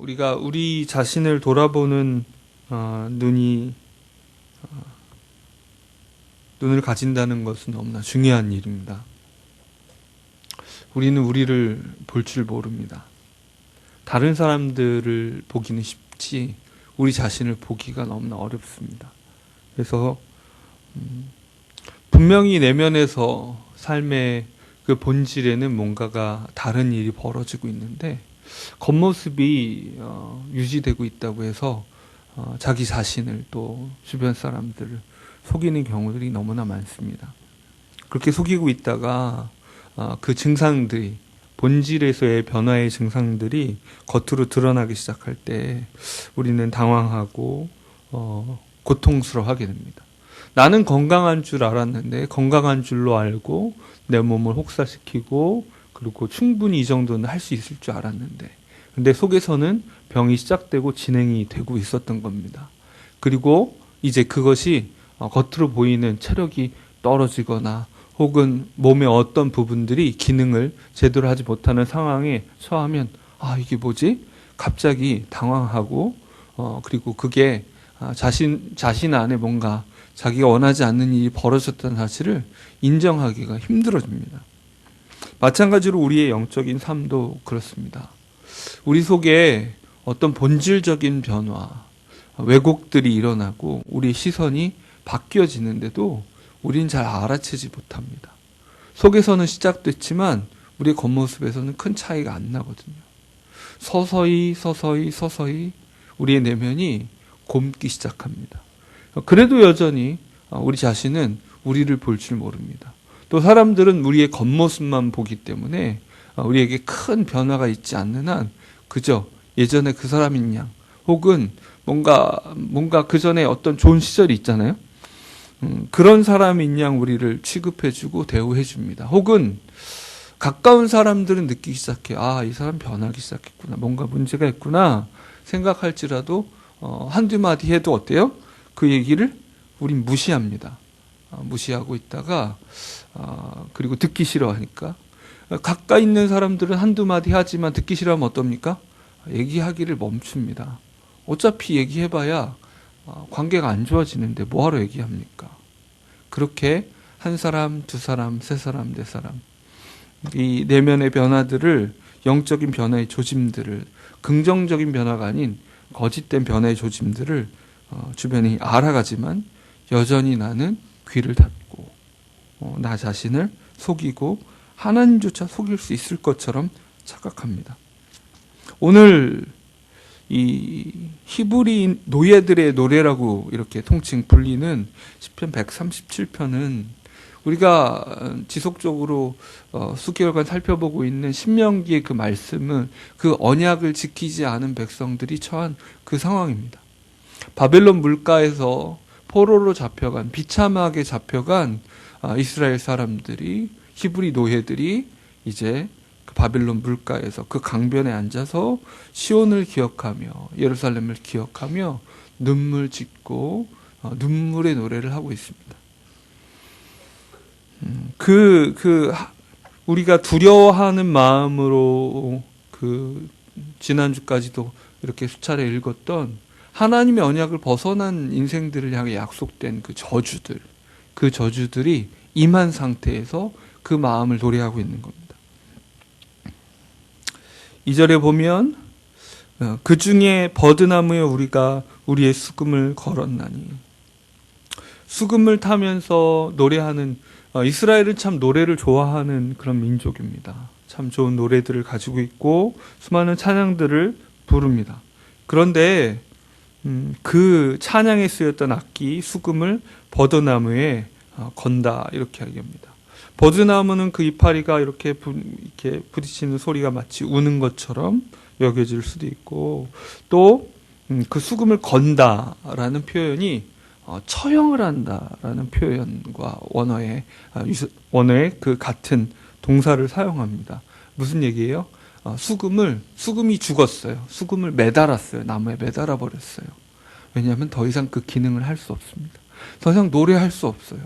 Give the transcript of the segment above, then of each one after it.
우리가 우리 자신을 돌아보는 눈을 가진다는 것은 너무나 중요한 일입니다. 우리는 우리를 볼 줄 모릅니다. 다른 사람들을 보기는 쉽지 우리 자신을 보기가 너무나 어렵습니다. 그래서 분명히 내면에서 삶의 그 본질에는 뭔가가 다른 일이 벌어지고 있는데 겉모습이 유지되고 있다고 해서 자기 자신을 또 주변 사람들을 속이는 경우들이 너무나 많습니다. 그렇게 속이고 있다가 그 증상들이 본질에서의 변화의 증상들이 겉으로 드러나기 시작할 때 우리는 당황하고 고통스러워하게 됩니다. 나는 건강한 줄 알았는데 건강한 줄로 알고 내 몸을 혹사시키고 그리고 충분히 이 정도는 할 수 있을 줄 알았는데 근데 속에서는 병이 시작되고 진행이 되고 있었던 겁니다. 그리고 이제 그것이 겉으로 보이는 체력이 떨어지거나 혹은 몸의 어떤 부분들이 기능을 제대로 하지 못하는 상황에 처하면 이게 뭐지? 갑자기 당황하고 그리고 그게 자신 안에 뭔가 자기가 원하지 않는 일이 벌어졌다는 사실을 인정하기가 힘들어집니다. 마찬가지로 우리의 영적인 삶도 그렇습니다. 우리 속에 어떤 본질적인 변화, 왜곡들이 일어나고 우리 시선이 바뀌어지는데도 우리는 잘 알아채지 못합니다. 속에서는 시작됐지만 우리의 겉모습에서는 큰 차이가 안 나거든요. 서서히 우리의 내면이 곪기 시작합니다. 그래도 여전히 우리 자신은 우리를 볼 줄 모릅니다. 또 사람들은 우리의 겉모습만 보기 때문에 우리에게 큰 변화가 있지 않는 한 그저 예전에 그 사람인 양 혹은 뭔가 그 전에 어떤 좋은 시절이 있잖아요. 그런 사람인 양 우리를 취급해주고 대우해줍니다. 혹은 가까운 사람들은 느끼기 시작해요. 이 사람 변하기 시작했구나. 뭔가 문제가 있구나 생각할지라도 한두 마디 해도 어때요? 그 얘기를 우린 무시합니다. 무시하고 있다가 그리고 듣기 싫어하니까 가까이 있는 사람들은 한두 마디 하지만 듣기 싫어하면 어떻습니까? 얘기하기를 멈춥니다. 어차피 얘기해봐야 관계가 안 좋아지는데 뭐하러 얘기합니까? 그렇게 한 사람, 두 사람, 세 사람, 네 사람 이 내면의 변화들을 영적인 변화의 조짐들을 긍정적인 변화가 아닌 거짓된 변화의 조짐들을 주변이 알아가지만 여전히 나는 귀를 닫고 나 자신을 속이고 하나님조차 속일 수 있을 것처럼 착각합니다. 오늘 이 히브리 노예들의 노래라고 이렇게 통칭 불리는 시편 137편은 우리가 지속적으로 수개월간 살펴보고 있는 신명기의 그 말씀은 그 언약을 지키지 않은 백성들이 처한 그 상황입니다. 바벨론 물가에서 포로로 잡혀간 비참하게 잡혀간 이스라엘 사람들이 히브리 노예들이 이제 그 바벨론 물가에서 그 강변에 앉아서 시온을 기억하며 예루살렘을 기억하며 눈물 짓고 눈물의 노래를 하고 있습니다. 우리가 두려워하는 마음으로 지난주까지도 이렇게 수차례 읽었던 하나님의 언약을 벗어난 인생들을 향해 약속된 그 저주들이 임한 상태에서 그 마음을 노래하고 있는 겁니다. 2절에 보면 그 중에 버드나무에 우리가 우리의 수금을 걸었나니 수금을 타면서 노래하는 이스라엘은 참 노래를 좋아하는 그런 민족입니다. 참 좋은 노래들을 가지고 있고 수많은 찬양들을 부릅니다. 그런데 그 찬양에 쓰였던 악기 수금을 버드나무에 건다 이렇게 이야기합니다. 버드나무는 그 이파리가 이렇게 부딪히는 소리가 마치 우는 것처럼 여겨질 수도 있고 또 그 수금을 건다라는 표현이 처형을 한다라는 표현과 원어의 그 같은 동사를 사용합니다. 무슨 얘기예요? 수금이 죽었어요. 수금을 매달았어요. 나무에 매달아 버렸어요. 왜냐하면 더 이상 그 기능을 할 수 없습니다. 더 이상 노래할 수 없어요.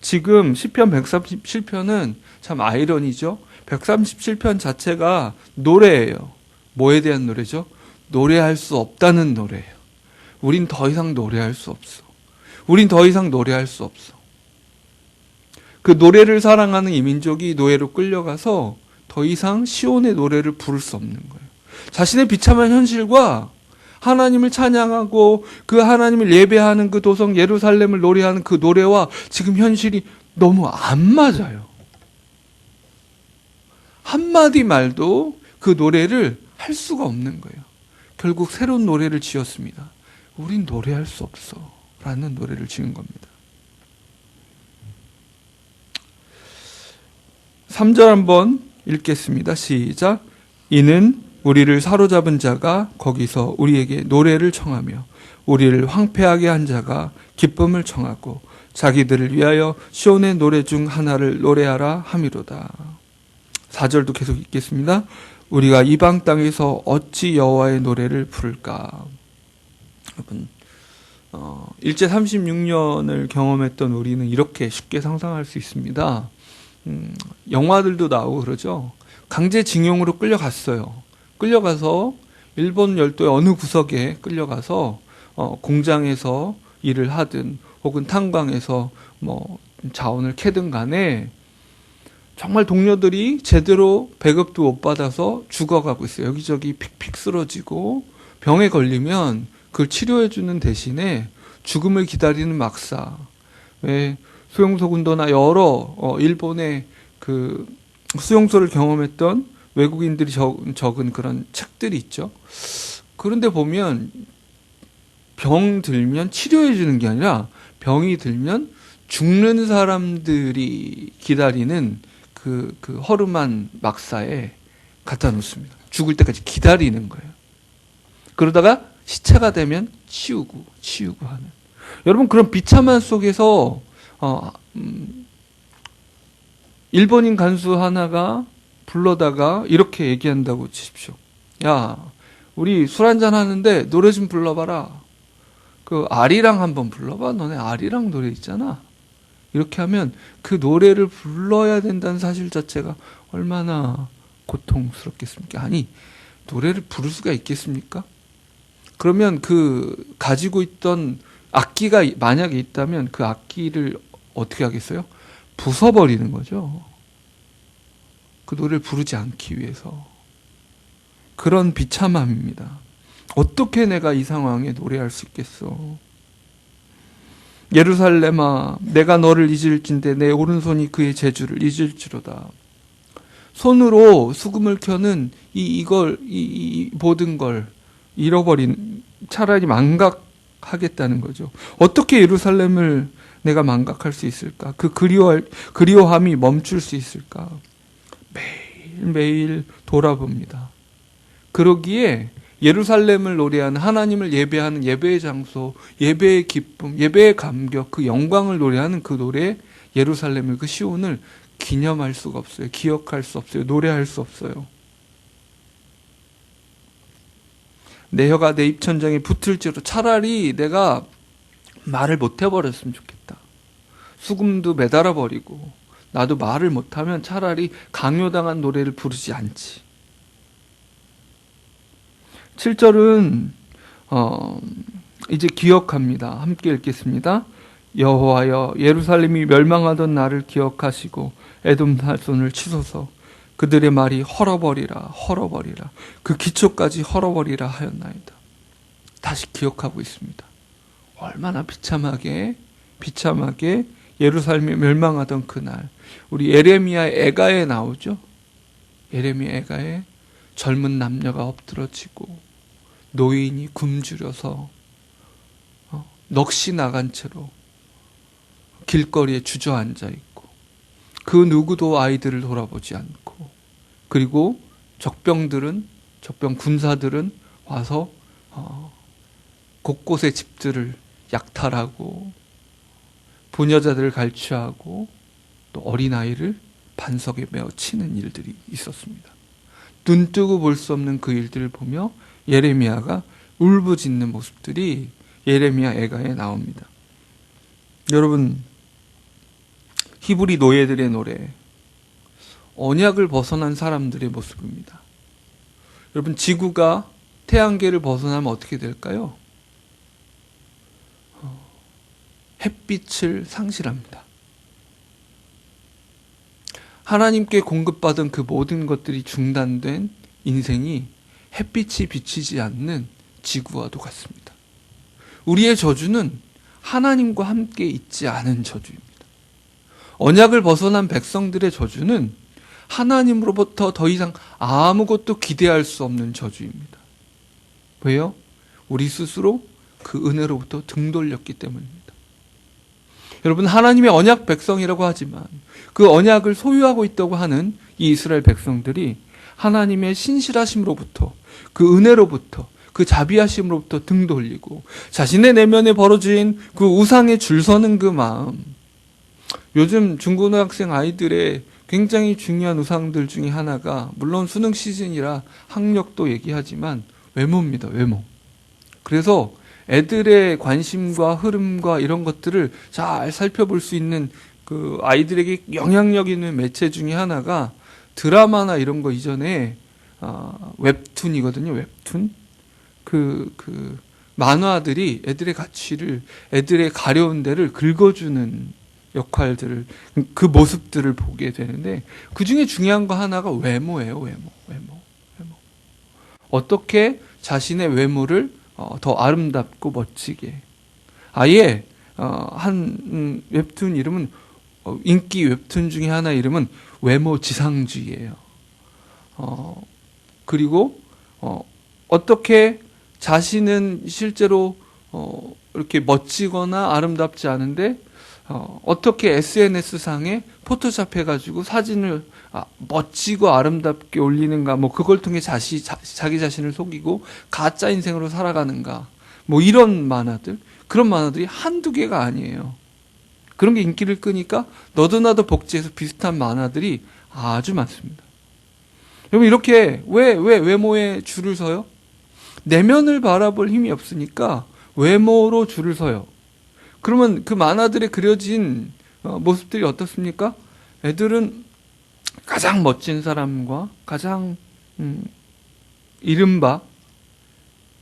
지금 시편 137편은 참 아이러니죠. 137편 자체가 노래예요. 뭐에 대한 노래죠? 노래할 수 없다는 노래예요. 우린 더 이상 노래할 수 없어. 우린 더 이상 노래할 수 없어. 그 노래를 사랑하는 이 민족이 노예로 끌려가서 더 이상 시온의 노래를 부를 수 없는 거예요. 자신의 비참한 현실과 하나님을 찬양하고 그 하나님을 예배하는 그 도성 예루살렘을 노래하는 그 노래와 지금 현실이 너무 안 맞아요. 한마디 말도 그 노래를 할 수가 없는 거예요. 결국 새로운 노래를 지었습니다. 우린 노래할 수 없어 라는 노래를 지은 겁니다. 3절 한번 읽겠습니다. 시작. 이는 우리를 사로잡은 자가 거기서 우리에게 노래를 청하며 우리를 황폐하게 한 자가 기쁨을 청하고 자기들을 위하여 시온의 노래 중 하나를 노래하라 함이로다. 4절도 계속 읽겠습니다. 우리가 이방 땅에서 어찌 여호와의 노래를 부를까. 여러분, 일제 36년을 경험했던 우리는 이렇게 쉽게 상상할 수 있습니다. 영화들도 나오고 그러죠. 강제징용으로 끌려갔어요. 끌려가서 일본 열도의 어느 구석에 끌려가서 공장에서 일을 하든 혹은 탄광에서 뭐 자원을 캐든 간에 정말 동료들이 제대로 배급도 못 받아서 죽어가고 있어요. 여기저기 픽픽 쓰러지고 병에 걸리면 그걸 치료해주는 대신에 죽음을 기다리는 막사. 왜 수용소 군도나 여러 일본의 그 수용소를 경험했던 외국인들이 적은 그런 책들이 있죠. 그런데 보면 병 들면 치료해 주는 게 아니라 병이 들면 죽는 사람들이 기다리는 그 허름한 막사에 갖다 놓습니다. 죽을 때까지 기다리는 거예요. 그러다가 시체가 되면 치우고 하는. 여러분, 그런 비참한 속에서 일본인 간수 하나가 불러다가 이렇게 얘기한다고 치십시오. 야, 우리 술 한잔 하는데 노래 좀 불러봐라. 그 아리랑 한번 불러봐. 너네 아리랑 노래 있잖아. 이렇게 하면 그 노래를 불러야 된다는 사실 자체가 얼마나 고통스럽겠습니까? 아니, 노래를 부를 수가 있겠습니까? 그러면 그 가지고 있던 악기가 만약에 있다면 그 악기를 어떻게 하겠어요? 부숴버리는 거죠. 그 노래를 부르지 않기 위해서. 그런 비참함입니다. 어떻게 내가 이 상황에 노래할 수 있겠어? 예루살렘아, 내가 너를 잊을진대 내 오른손이 그의 재주를 잊을지로다. 손으로 수금을 켜는 이 모든 걸 잃어버린, 차라리 망각하겠다는 거죠. 어떻게 예루살렘을 내가 망각할 수 있을까? 그 그리워함이 멈출 수 있을까? 매일매일 돌아봅니다. 그러기에 예루살렘을 노래하는, 하나님을 예배하는 예배의 장소, 예배의 기쁨, 예배의 감격, 그 영광을 노래하는 그 노래, 예루살렘을, 그 시온을 기념할 수가 없어요. 기억할 수 없어요. 노래할 수 없어요. 내 혀가 내 입천장에 붙을지로, 차라리 내가 말을 못 해버렸으면 좋겠다. 수금도 매달아 버리고 나도 말을 못하면 차라리 강요당한 노래를 부르지 않지. 7절은 이제 기억합니다. 함께 읽겠습니다. 여호와여, 예루살렘이 멸망하던 날을 기억하시고 에돔 자손을 치소서. 그들의 말이 헐어버리라 그 기초까지 헐어버리라 하였나이다. 다시 기억하고 있습니다. 얼마나 비참하게 예루살렘이 멸망하던 그날, 우리 예레미야 애가에 나오죠. 예레미야 애가에 젊은 남녀가 엎드러지고 노인이 굶주려서 넋이 나간 채로 길거리에 주저앉아 있고, 그 누구도 아이들을 돌아보지 않고, 그리고 적병 군사들은 와서 곳곳에 집들을 약탈하고 부녀자들을 갈취하고 또 어린아이를 반석에 메어 치는 일들이 있었습니다. 눈 뜨고 볼 수 없는 그 일들을 보며 예레미야가 울부짖는 모습들이 예레미야 애가에 나옵니다. 여러분, 히브리 노예들의 노래, 언약을 벗어난 사람들의 모습입니다. 여러분, 지구가 태양계를 벗어나면 어떻게 될까요? 햇빛을 상실합니다. 하나님께 공급받은 그 모든 것들이 중단된 인생이 햇빛이 비치지 않는 지구와도 같습니다. 우리의 저주는 하나님과 함께 있지 않은 저주입니다. 언약을 벗어난 백성들의 저주는 하나님으로부터 더 이상 아무것도 기대할 수 없는 저주입니다. 왜요? 우리 스스로 그 은혜로부터 등 돌렸기 때문입니다. 여러분, 하나님의 언약 백성이라고 하지만 그 언약을 소유하고 있다고 하는 이 이스라엘 백성들이 하나님의 신실하심으로부터, 그 은혜로부터, 그 자비하심으로부터 등 돌리고 자신의 내면에 벌어진 그 우상에 줄 서는 그 마음, 요즘 중고등학생 아이들의 굉장히 중요한 우상들 중에 하나가, 물론 수능 시즌이라 학력도 얘기하지만 외모입니다. 외모. 그래서 애들의 관심과 흐름과 이런 것들을 잘 살펴볼 수 있는 그 아이들에게 영향력 있는 매체 중에 하나가 드라마나 이런 거 이전에 웹툰이거든요. 웹툰. 그 만화들이 애들의 가치를, 애들의 가려운 데를 긁어주는 역할들을, 그 모습들을 보게 되는데, 그 중에 중요한 거 하나가 외모예요. 외모. 어떻게 자신의 외모를 더 아름답고 멋지게. 아예 한 웹툰 이름은, 인기 웹툰 중에 하나 이름은 외모 지상주의예요. 그리고 어떻게 자신은 실제로 이렇게 멋지거나 아름답지 않은데 어떻게 SNS상에 포토샵 해가지고 사진을 멋지고 아름답게 올리는가, 뭐 그걸 통해 자기 자신을 속이고 가짜 인생으로 살아가는가, 뭐 이런 만화들, 그런 만화들이 한두 개가 아니에요. 그런 게 인기를 끄니까 너도 나도 복제해서 비슷한 만화들이 아주 많습니다. 여러분, 이렇게 왜 외모에 줄을 서요? 내면을 바라볼 힘이 없으니까 외모로 줄을 서요. 그러면 그 만화들에 그려진 모습들이 어떻습니까? 애들은 가장 멋진 사람과 가장 이른바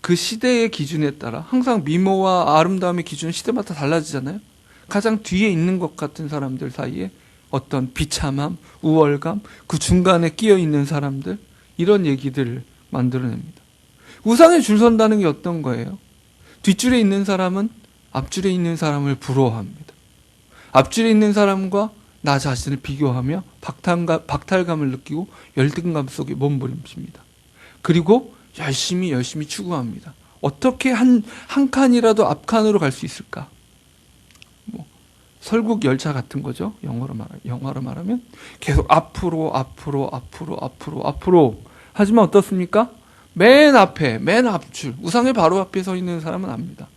그 시대의 기준에 따라, 항상 미모와 아름다움의 기준은 시대마다 달라지잖아요. 가장 뒤에 있는 것 같은 사람들 사이에 어떤 비참함, 우월감, 그 중간에 끼어 있는 사람들, 이런 얘기들을 만들어냅니다. 우상에 줄 선다는 게 어떤 거예요? 뒷줄에 있는 사람은 앞줄에 있는 사람을 부러워합니다. 앞줄에 있는 사람과 나 자신을 비교하며 박탈감을 느끼고 열등감 속에 몸부림칩니다. 그리고 열심히 추구합니다. 어떻게 한 칸이라도 앞칸으로 갈 수 있을까? 뭐 설국 열차 같은 거죠. 영어로 말하면 계속 앞으로. 하지만 어떻습니까? 맨 앞줄, 우상의 바로 앞에 서 있는 사람은 압니다.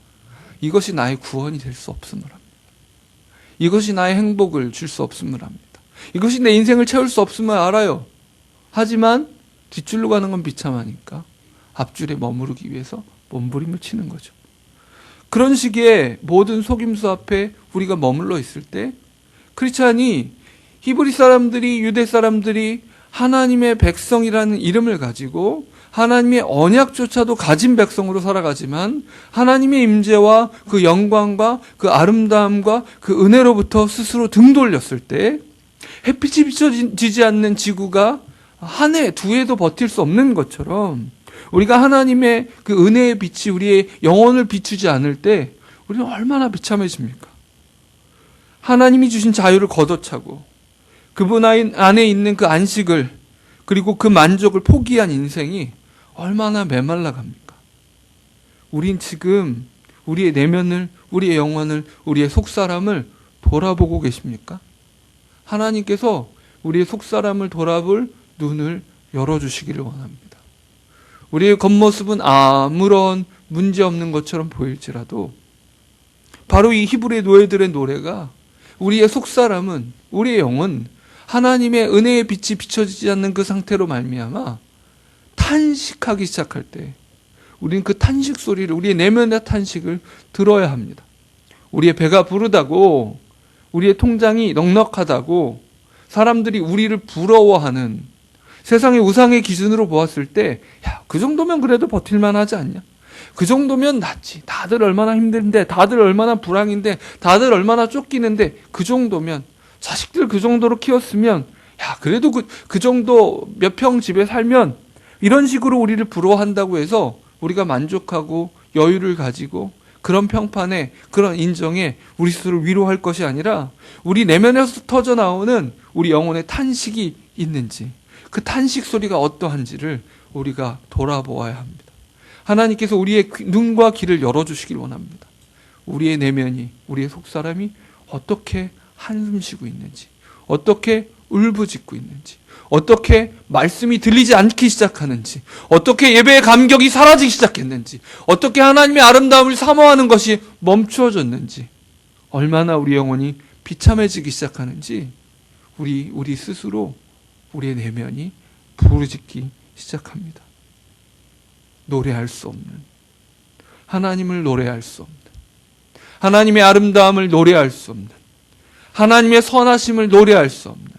이것이 나의 구원이 될 수 없음을 합니다. 이것이 나의 행복을 줄 수 없음을 합니다. 이것이 내 인생을 채울 수 없음을 알아요. 하지만 뒷줄로 가는 건 비참하니까 앞줄에 머무르기 위해서 몸부림을 치는 거죠. 그런 식의 모든 속임수 앞에 우리가 머물러 있을 때, 크리스찬이, 히브리 사람들이, 유대 사람들이 하나님의 백성이라는 이름을 가지고 하나님의 언약조차도 가진 백성으로 살아가지만 하나님의 임재와 그 영광과 그 아름다움과 그 은혜로부터 스스로 등 돌렸을 때, 햇빛이 비춰지지 않는 지구가 한 해, 두 해도 버틸 수 없는 것처럼, 우리가 하나님의 그 은혜의 빛이 우리의 영혼을 비추지 않을 때 우리는 얼마나 비참해집니까? 하나님이 주신 자유를 걷어차고 그분 안에 있는 그 안식을, 그리고 그 만족을 포기한 인생이 얼마나 메말라 갑니까? 우린 지금 우리의 내면을, 우리의 영혼을, 우리의 속사람을 돌아보고 계십니까? 하나님께서 우리의 속사람을 돌아볼 눈을 열어주시기를 원합니다. 우리의 겉모습은 아무런 문제 없는 것처럼 보일지라도 바로 이 히브리 노예들의 노래가, 우리의 속사람은, 우리의 영은 하나님의 은혜의 빛이 비춰지지 않는 그 상태로 말미암아 탄식하기 시작할 때, 우리는 그 탄식 소리를, 우리의 내면의 탄식을 들어야 합니다. 우리의 배가 부르다고, 우리의 통장이 넉넉하다고, 사람들이 우리를 부러워하는, 세상의 우상의 기준으로 보았을 때, 야, 그 정도면 그래도 버틸만 하지 않냐? 그 정도면 낫지. 다들 얼마나 힘든데, 다들 얼마나 불황인데, 다들 얼마나 쫓기는데, 그 정도면, 자식들 그 정도로 키웠으면, 야, 그래도 그 정도 몇 평 집에 살면, 이런 식으로 우리를 부러워한다고 해서 우리가 만족하고 여유를 가지고 그런 평판에, 그런 인정에 우리 스스로를 위로할 것이 아니라 우리 내면에서 터져 나오는 우리 영혼의 탄식이 있는지, 그 탄식 소리가 어떠한지를 우리가 돌아보아야 합니다. 하나님께서 우리의 눈과 귀를 열어주시길 원합니다. 우리의 내면이, 우리의 속사람이 어떻게 한숨 쉬고 있는지, 어떻게 울부짖고 있는지, 어떻게 말씀이 들리지 않기 시작하는지, 어떻게 예배의 감격이 사라지기 시작했는지, 어떻게 하나님의 아름다움을 사모하는 것이 멈추어졌는지, 얼마나 우리 영혼이 비참해지기 시작하는지 우리 스스로, 우리의 내면이 부르짖기 시작합니다. 노래할 수 없는, 하나님을 노래할 수 없는, 하나님의 아름다움을 노래할 수 없는, 하나님의 선하심을 노래할 수 없는,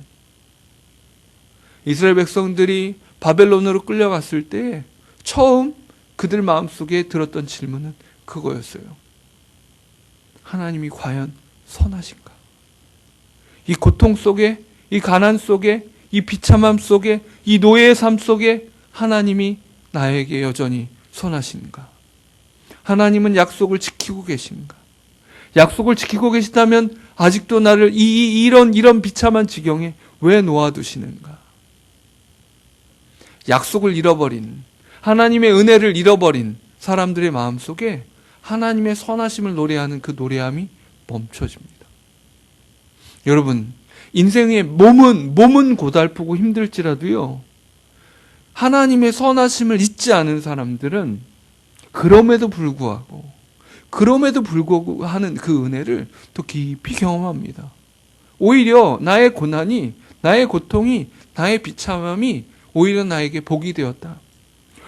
이스라엘 백성들이 바벨론으로 끌려갔을 때 처음 그들 마음속에 들었던 질문은 그거였어요. 하나님이 과연 선하신가? 이 고통 속에, 이 가난 속에, 이 비참함 속에, 이 노예의 삶 속에 하나님이 나에게 여전히 선하신가? 하나님은 약속을 지키고 계신가? 약속을 지키고 계시다면 아직도 나를 이런 비참한 지경에 왜 놓아두시는가? 약속을 잃어버린, 하나님의 은혜를 잃어버린 사람들의 마음속에 하나님의 선하심을 노래하는 그 노래함이 멈춰집니다. 여러분, 인생의 몸은 고달프고 힘들지라도요, 하나님의 선하심을 잊지 않은 사람들은 그럼에도 불구하고 하는 그 은혜를 더 깊이 경험합니다. 오히려 나의 고난이, 나의 고통이, 나의 비참함이 오히려 나에게 복이 되었다.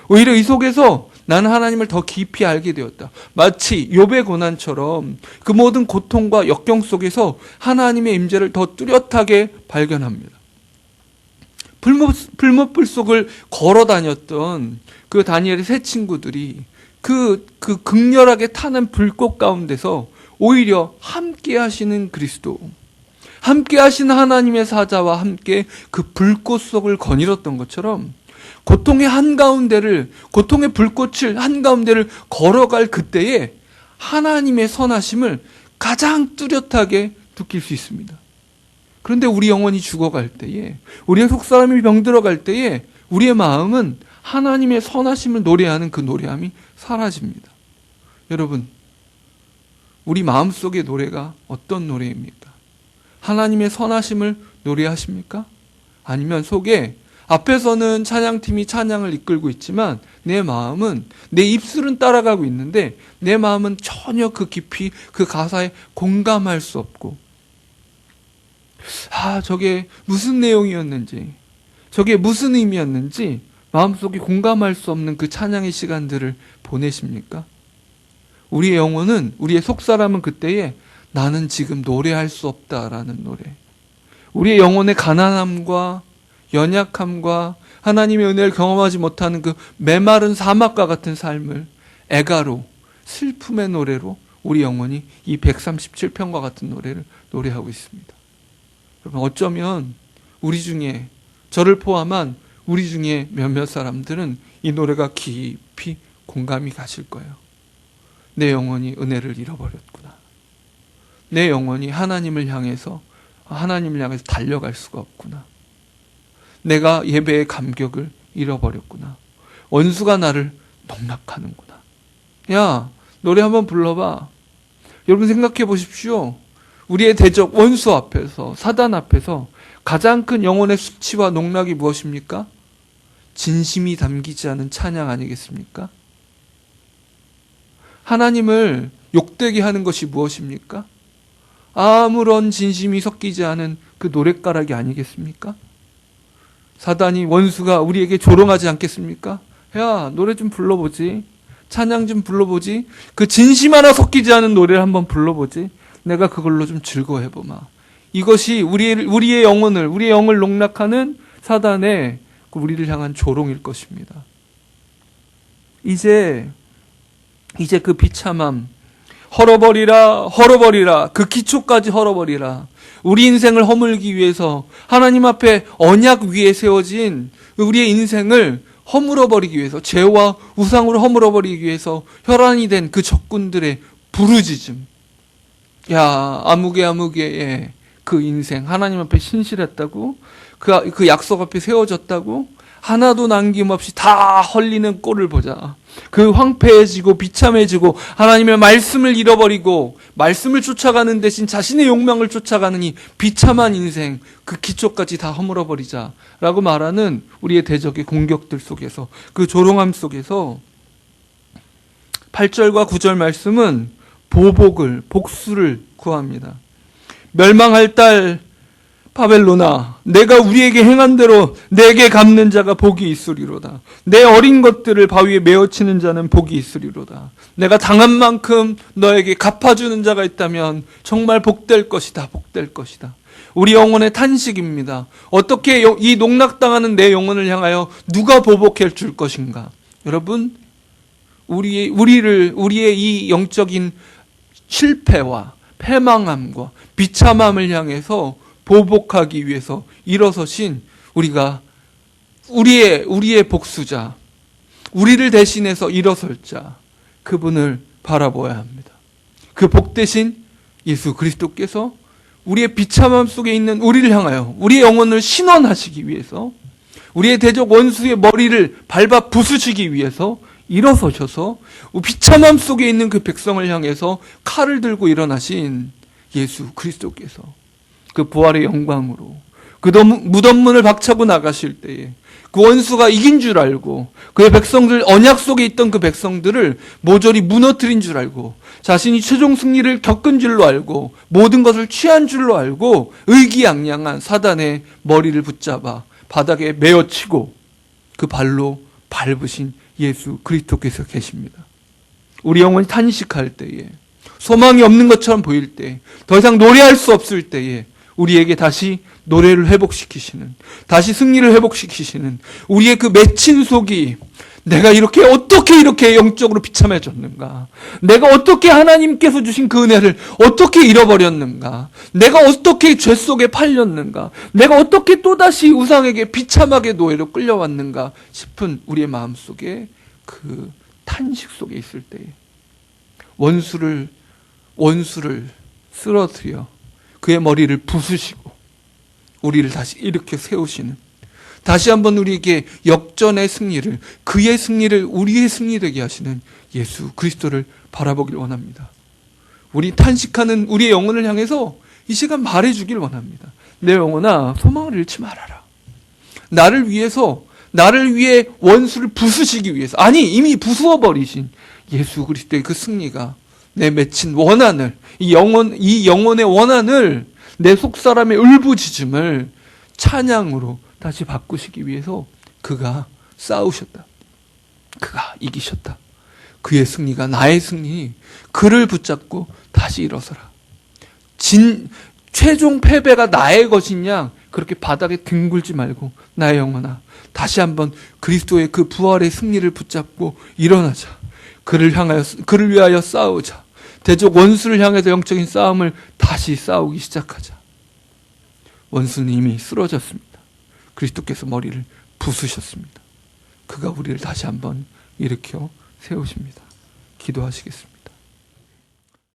오히려 이 속에서 나는 하나님을 더 깊이 알게 되었다. 마치 욥의 고난처럼 그 모든 고통과 역경 속에서 하나님의 임재를 더 뚜렷하게 발견합니다. 풀무불 속을 걸어 다녔던 그 다니엘의 세 친구들이 그 극렬하게 타는 불꽃 가운데서 오히려 함께 하시는 그리스도, 함께 하시는 하나님의 사자와 함께 그 불꽃 속을 거닐었던 것처럼 고통의 불꽃을 한가운데를 걸어갈 그때에 하나님의 선하심을 가장 뚜렷하게 느낄 수 있습니다. 그런데 우리 영혼이 죽어갈 때에, 우리의 속사람이 병들어갈 때에 우리의 마음은 하나님의 선하심을 노래하는 그 노래함이 사라집니다. 여러분, 우리 마음속의 노래가 어떤 노래입니까? 하나님의 선하심을 노래하십니까? 아니면 속에 앞에서는 찬양팀이 찬양을 이끌고 있지만 내 마음은, 내 입술은 따라가고 있는데 내 마음은 전혀 그 깊이 그 가사에 공감할 수 없고, 저게 무슨 내용이었는지, 저게 무슨 의미였는지 마음속에 공감할 수 없는 그 찬양의 시간들을 보내십니까? 우리의 영혼은, 우리의 속사람은 그때에 나는 지금 노래할 수 없다라는 노래, 우리의 영혼의 가난함과 연약함과 하나님의 은혜를 경험하지 못하는 그 메마른 사막과 같은 삶을 애가로, 슬픔의 노래로 우리 영혼이 이 137편과 같은 노래를 노래하고 있습니다. 여러분, 어쩌면 우리 중에, 저를 포함한 우리 중에 몇몇 사람들은 이 노래가 깊이 공감이 가실 거예요. 내 영혼이 은혜를 잃어버렸구나. 내 영혼이 하나님을 향해서 달려갈 수가 없구나. 내가 예배의 감격을 잃어버렸구나. 원수가 나를 농락하는구나. 야, 노래 한번 불러봐. 여러분 생각해 보십시오. 우리의 대적 원수 앞에서, 사단 앞에서 가장 큰 영혼의 수치와 농락이 무엇입니까? 진심이 담기지 않은 찬양 아니겠습니까? 하나님을 욕되게 하는 것이 무엇입니까? 아무런 진심이 섞이지 않은 그 노랫가락이 아니겠습니까? 사단이, 원수가 우리에게 조롱하지 않겠습니까? 야, 노래 좀 불러보지. 찬양 좀 불러보지. 그 진심 하나 섞이지 않은 노래를 한번 불러보지. 내가 그걸로 좀 즐거워해보마. 이것이 우리의 영혼을 농락하는 사단의 우리를 향한 조롱일 것입니다. 이제 그 비참함, 헐어버리라, 그 기초까지 헐어버리라. 우리 인생을 허물기 위해서 하나님 앞에 언약 위에 세워진 우리의 인생을 허물어버리기 위해서, 죄와 우상으로 허물어버리기 위해서 혈안이 된 그 적군들의 부르짖음. 야, 아무개 그 인생 하나님 앞에 신실했다고, 그 약속 앞에 세워졌다고, 하나도 남김없이 다 헐리는 꼴을 보자. 그 황폐해지고 비참해지고 하나님의 말씀을 잃어버리고 말씀을 쫓아가는 대신 자신의 욕망을 쫓아가는 이 비참한 인생, 그 기초까지 다 허물어버리자 라고 말하는 우리의 대적의 공격들 속에서, 그 조롱함 속에서 8절과 9절 말씀은 복수를 구합니다. 멸망할 딸 바벨로나, 내가 우리에게 행한 대로 내게 갚는 자가 복이 있으리로다. 내 어린 것들을 바위에 메어치는 자는 복이 있으리로다. 내가 당한 만큼 너에게 갚아주는 자가 있다면 정말 복될 것이다. 우리 영혼의 탄식입니다. 어떻게 이 농락당하는 내 영혼을 향하여 누가 보복해 줄 것인가? 여러분, 우리의 이 영적인 실패와 패망함과 비참함을 향해서 보복하기 위해서 일어서신 우리의 복수자, 우리를 대신해서 일어설 자, 그분을 바라보아야 합니다. 그 복되신 예수 그리스도께서 우리의 비참함 속에 있는 우리를 향하여 우리의 영혼을 신원하시기 위해서, 우리의 대적 원수의 머리를 밟아 부수시기 위해서 일어서셔서 비참함 속에 있는 그 백성을 향해서 칼을 들고 일어나신 예수 그리스도께서 그 부활의 영광으로 그 무덤문을 박차고 나가실 때에 그 원수가 이긴 줄 알고, 그의 백성들, 언약 속에 있던 그 백성들을 모조리 무너뜨린 줄 알고, 자신이 최종 승리를 겪은 줄로 알고, 모든 것을 취한 줄로 알고 의기양양한 사단의 머리를 붙잡아 바닥에 메어치고 그 발로 밟으신 예수 그리스도께서 계십니다. 우리 영혼이 탄식할 때에, 소망이 없는 것처럼 보일 때, 더 이상 노래할 수 없을 때에 우리에게 다시 노래를 회복시키시는, 다시 승리를 회복시키시는 우리의 그 맺힌 속이, 내가 어떻게 이렇게 영적으로 비참해졌는가? 내가 어떻게 하나님께서 주신 그 은혜를 어떻게 잃어버렸는가? 내가 어떻게 죄 속에 팔렸는가? 내가 어떻게 또다시 우상에게 비참하게 노예로 끌려왔는가 싶은 우리의 마음 속에 그 탄식 속에 있을 때에 원수를 쓰러뜨려 그의 머리를 부수시고 우리를 다시 일으켜 세우시는, 다시 한번 우리에게 역전의 승리를, 그의 승리를 우리의 승리 되게 하시는 예수 그리스도를 바라보길 원합니다. 우리 탄식하는 우리의 영혼을 향해서 이 시간 말해주길 원합니다. 내 영혼아, 소망을 잃지 말아라. 나를 위해 원수를 부수시기 위해서, 아니 이미 부수어버리신 예수 그리스도의 그 승리가 내 맺힌 원한을, 이 영혼의 원한을, 내 속사람의 울부짖음을 찬양으로 다시 바꾸시기 위해서 그가 싸우셨다. 그가 이기셨다. 그의 승리가 나의 승리, 그를 붙잡고 다시 일어서라. 최종 패배가 나의 것이냐, 그렇게 바닥에 뒹굴지 말고 나의 영혼아, 다시 한번 그리스도의 그 부활의 승리를 붙잡고 일어나자. 그를 위하여 싸우자. 대적 원수를 향해서 영적인 싸움을 다시 싸우기 시작하자. 원수는 이미 쓰러졌습니다. 그리스도께서 머리를 부수셨습니다. 그가 우리를 다시 한번 일으켜 세우십니다. 기도하시겠습니다.